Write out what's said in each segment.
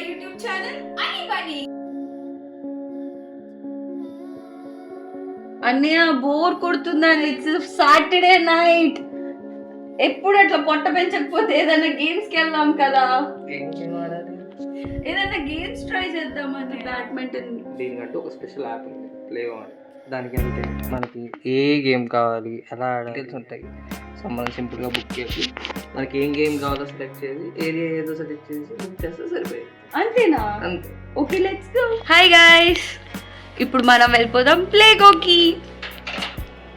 YouTube channel Anybody. అన్నయ్య bore కొడుతుందని it's Saturday night. ఎప్పుడు అట్లా పొట్ట పెంచకపోతే ఏదైనా గేమ్స్కి వెళ్దాం కదా. ఏదైనా గేమ్స్ ట్రై చేద్దామని. బ్యాడ్మింటన్ దీనికంటూ ఒక స్పెషల్ యాప్ ఉంది, ప్లే ఆన్. దానికి అంటే మనకి ఏ గేమ్ కావాలి ఎలా డీటెయిల్స్ ఉంటాయి. సో మనం సింపుల్గా బుక్ చేసి మనకి ఏం గేమ్ కావాలో సెలెక్ట్ చేసి ఏరియా ఏదో సెలెక్ట్ చేసి బుక్ చేస్తే సరిపోయింది. అంతేనా? అంతే. Okay let's go. Hi guys, ఇప్పుడు మనం వెళ్ళిపోదాం ప్లేగోకి.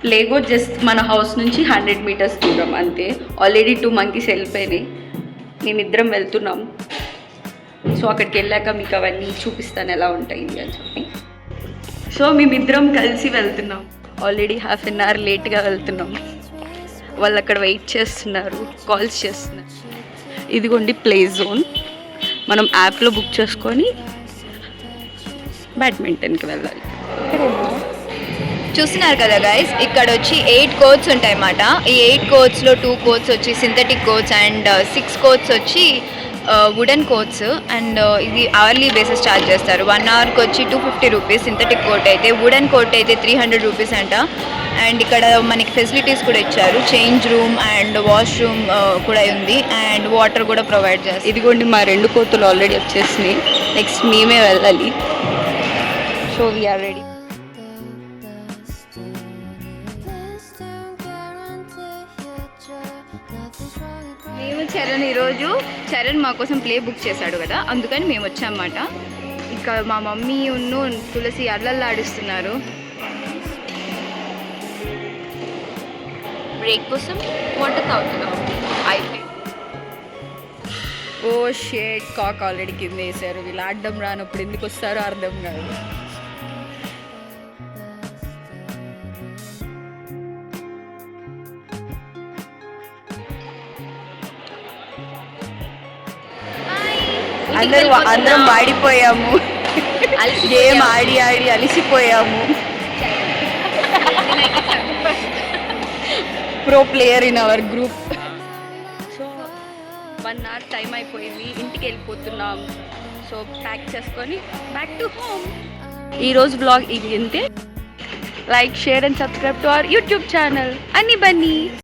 ప్లేగో జస్ట్ మన హౌస్ నుంచి 100 meters దూరం అంతే. ఆల్రెడీ 2 monkeys వెళ్ళిపోయినాయి. మేమిద్దరం వెళ్తున్నాం. సో అక్కడికి వెళ్ళాక మీకు అవన్నీ చూపిస్తాను ఎలా ఉంటాయి అని చెప్పి. సో మేమిద్దరం కలిసి వెళ్తున్నాం. ఆల్రెడీ 1/2 hour లేట్గా వెళ్తున్నాం. వాళ్ళు అక్కడ వెయిట్ చేస్తున్నారు, కాల్స్ చేస్తున్నారు. ఇదిగోండి ప్లే జోన్. మనం యాప్లో బుక్ చేసుకొని బ్యాడ్మింటన్కి వెళ్ళాలి. చూస్తున్నారు కదా గైస్, ఇక్కడ వచ్చి 8 courts ఉంటాయి అన్నమాట. ఈ 8 courtsలో 2 courts వచ్చి సింథటిక్ కోర్ట్స్ అండ్ 6 courts వచ్చి వుడెన్ కోర్ట్స్. అండ్ ఇది అవర్లీ బేసిస్ ఛార్జ్ చేస్తారు. 1 hourకి వచ్చి 250 రూపీస్ సింథటిక్ కోర్ట్ అయితే. వుడెన్ కోర్ట్ అయితే 300 రూపీస్ అంట. అండ్ ఇక్కడ మనకి ఫెసిలిటీస్ కూడా ఇచ్చారు, చేంజ్ రూమ్ అండ్ వాష్రూమ్ కూడా ఉంది అండ్ వాటర్ కూడా ప్రొవైడ్ చేస్తారు. ఇదిగోండి మా 2 కోతులు ఆల్రెడీ వచ్చేసినాయి. నెక్స్ట్ మేమే వెళ్ళాలి. So we are ready. మేము చరణ్ మా కోసం ప్లే బుక్ చేశాడు కదా, అందుకని మేము వచ్చామన్నమాట. ఇంకా మా మమ్మీ ఉన్ను తులసి అల్లల్లాడిస్తున్నారు. బ్రేక్ కోసం వాటర్ తాగుతున్నాం. అయిపోయింది. ఓ షేట్, కాక్ ఆల్రెడీ కింద వేసారు. వీళ్ళు ఆడడం రానప్పుడు ఎందుకు వస్తారో అర్థం కాదు. అందరం వాడిపోయాము. గేమ్ ఆడి అలిసిపోయాము. Pro player in our group. So 1 hour time అయిపోయింది, ఇంటికి వెళ్ళిపోతున్నాం. సో ప్యాక్ చేసుకొని బ్యాక్ టు హోమ్. ఈరోజు బ్లాగ్ ఇది అంతే. Like, share and subscribe to our YouTube channel అన్ని బన్నీ.